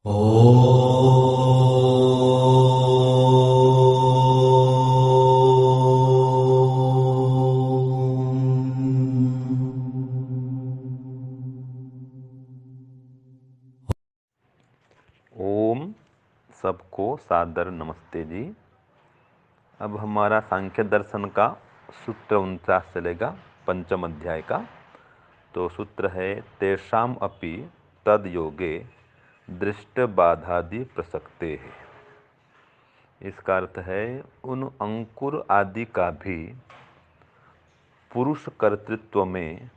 ओ ओम सबको सादर नमस्ते जी। अब हमारा सांख्य दर्शन का सूत्र 49 चलेगा, पंचम अध्याय का। तो सूत्र है तेषाम अपि तद योगे दृष्ट बाधादि प्रसक्ते है। इसका अर्थ है उन अंकुर आदि का भी पुरुष कर्तृत्व में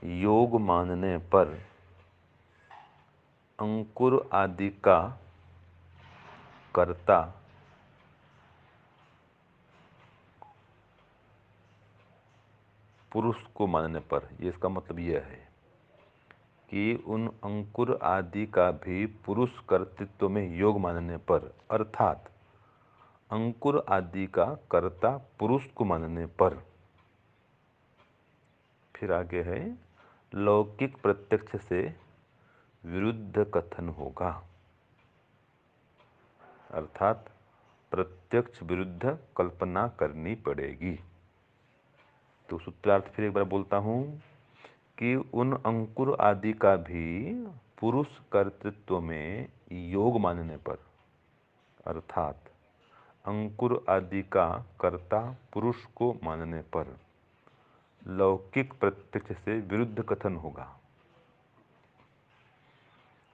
योग मानने पर अंकुर आदि का कर्ता पुरुष को मानने पर, ये इसका मतलब यह है कि उन अंकुर आदि का भी पुरुष कर्तृत्व में योग मानने पर, अर्थात अंकुर आदि का कर्ता पुरुष को मानने पर, फिर आगे है लौकिक प्रत्यक्ष से विरुद्ध कथन होगा, अर्थात प्रत्यक्ष विरुद्ध कल्पना करनी पड़ेगी। तो सूत्रार्थ फिर एक बार बोलता हूं कि उन अंकुर आदि का भी पुरुष कर्तृत्व में योग मानने पर, अर्थात अंकुर आदि का कर्ता पुरुष को मानने पर लौकिक प्रत्यक्ष से विरुद्ध कथन होगा,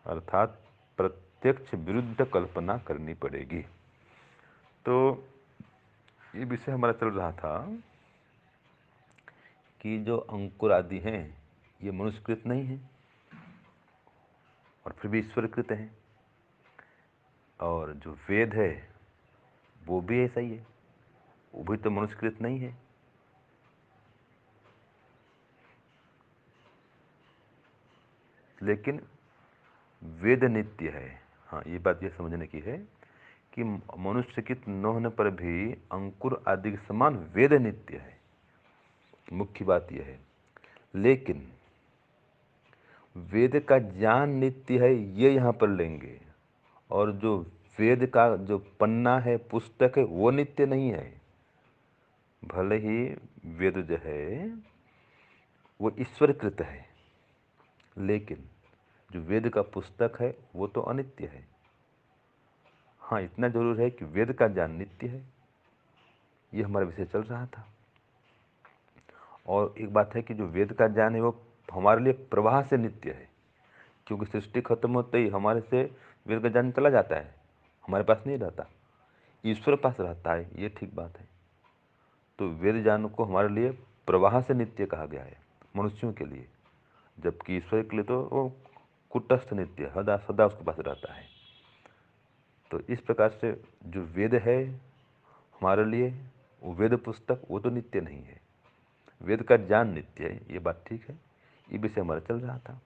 अर्थात प्रत्यक्ष विरुद्ध कल्पना करनी पड़ेगी। तो ये विषय हमारा चल रहा था कि जो अंकुर आदि हैं ये मनुष्यकृत नहीं है और फिर भी ईश्वरकृत हैं, और जो वेद है वो भी ऐसा ही है, वो भी तो मनुष्यकृत नहीं है। लेकिन वेद नित्य है। हाँ, ये बात ये समझने की है कि मनुष्यकृत न होने पर भी अंकुर आदि के समान वेद नित्य है, मुख्य बात यह है। लेकिन वेद का ज्ञान नित्य है, ये यहाँ पर लेंगे, और जो वेद का जो पन्ना है, पुस्तक है, वो नित्य नहीं है। भले ही वेद जो है वो ईश्वरकृत है, लेकिन जो वेद का पुस्तक है वो तो अनित्य है। हाँ, इतना जरूर है कि वेद का ज्ञान नित्य है, ये हमारा विषय चल रहा था। और एक बात है कि जो वेद का ज्ञान है वो हमारे लिए प्रवाह से नित्य है, क्योंकि सृष्टि खत्म होते ही हमारे से वेद का ज्ञान चला जाता है, हमारे पास नहीं रहता, ईश्वर पास रहता है, ये ठीक बात है। तो वेद ज्ञान को हमारे लिए प्रवाह से नित्य कहा गया है मनुष्यों के लिए, जबकि ईश्वर के लिए तो वो कुटस्थ नित्य सदा सदा उसके पास रहता है। तो इस प्रकार से जो वेद है हमारे लिए, वो वेद पुस्तक वो तो नित्य नहीं है, वेद का ज्ञान नित्य है, ये बात ठीक है। ये विषय हमारा चल रहा था।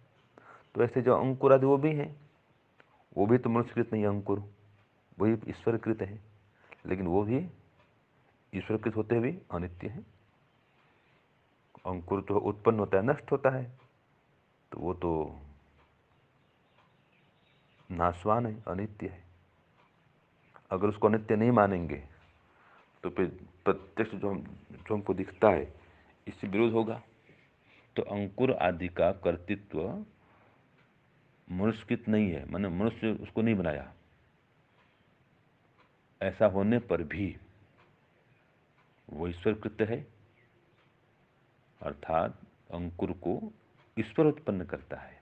तो ऐसे जो अंकुर आदि वो भी हैं, वो भी तो मनुष्यकृत नहीं है, अंकुर वही ईश्वरकृत है, लेकिन वो भी ईश्वरकृत होते हुए अनित्य है। अंकुर तो उत्पन्न होता है, नष्ट होता है, तो वो तो नाशवान है, अनित्य है। अगर उसको अनित्य नहीं मानेंगे तो फिर प्रत्यक्ष जो हमको दिखता है इससे विरोध होगा। तो अंकुर आदि का कर्तृत्व मनुष्यकृत नहीं है, माने मनुष्य उसको नहीं बनाया। ऐसा होने पर भी वो ईश्वरकृत है, अर्थात अंकुर को ईश्वर उत्पन्न करता है।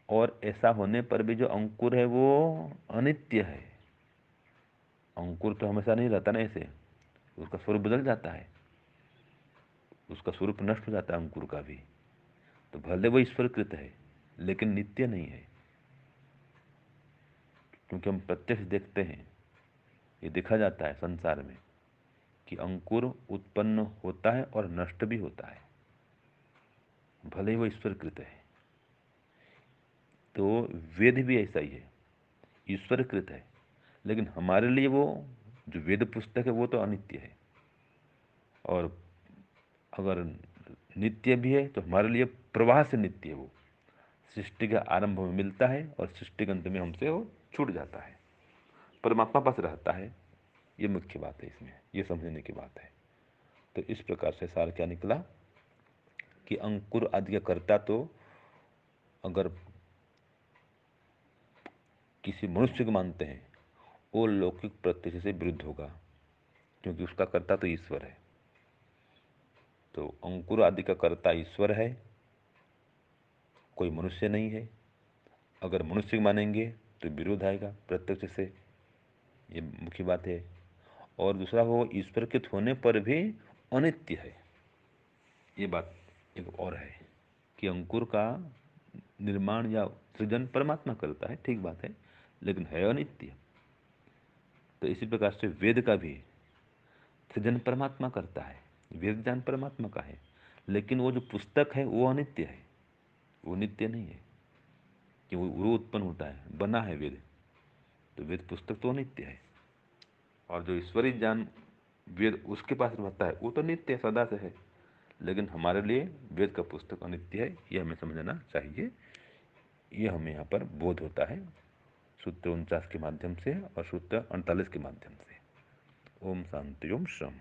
और ऐसा होने पर भी जो अंकुर है वो अनित्य है। अंकुर तो हमेशा नहीं रहता ना, ऐसे उसका स्वरूप बदल जाता है, उसका स्वरूप नष्ट हो जाता है अंकुर का भी। तो भले वो ईश्वरकृत है लेकिन नित्य नहीं है, क्योंकि हम प्रत्यक्ष देखते हैं, ये देखा जाता है संसार में कि अंकुर उत्पन्न होता है और नष्ट भी होता है, भले ही वो ईश्वरकृत है। तो वेद भी ऐसा ही है, ईश्वरकृत है, लेकिन हमारे लिए वो जो वेद पुस्तक है वो तो अनित्य है। और अगर नित्य भी है तो हमारे लिए प्रवाह से नित्य है, वो सृष्टि के आरंभ में मिलता है और सृष्टि के अंत में हमसे वो छूट जाता है, परमात्मा पास रहता है। ये मुख्य बात है इसमें, ये समझने की बात है। तो इस प्रकार से सार क्या निकला कि अंकुर आदि का कर्ता तो अगर किसी मनुष्य को मानते हैं वो लौकिक प्रत्यक्ष से विरुद्ध होगा, क्योंकि उसका कर्ता तो ईश्वर है। तो अंकुर आदि का कर्ता ईश्वर है, कोई मनुष्य नहीं है। अगर मनुष्य मानेंगे तो विरोध आएगा प्रत्यक्ष से, ये मुख्य बात है। और दूसरा वो ईश्वर के होने पर भी अनित्य है, ये बात एक और है कि अंकुर का निर्माण या सृजन परमात्मा करता है, ठीक बात है, लेकिन है अनित्य। तो इसी प्रकार से वेद का भी सृजन परमात्मा करता है, वेद ज्ञान परमात्मा का है, लेकिन वो जो पुस्तक है वो अनित्य है, वो नित्य नहीं है कि वो उत्पन्न होता है, बना है वेद, तो वेद पुस्तक तो अनित्य है। और जो ईश्वरीय ज्ञान वेद उसके पास रहता है वो तो नित्य सदा से है, लेकिन हमारे लिए वेद का पुस्तक अनित्य है, ये हमें समझना चाहिए। ये हमें यहाँ पर बोध होता है सूत्र 49 के माध्यम से और सूत्र 48 के माध्यम से। ओम शांति ओम शम।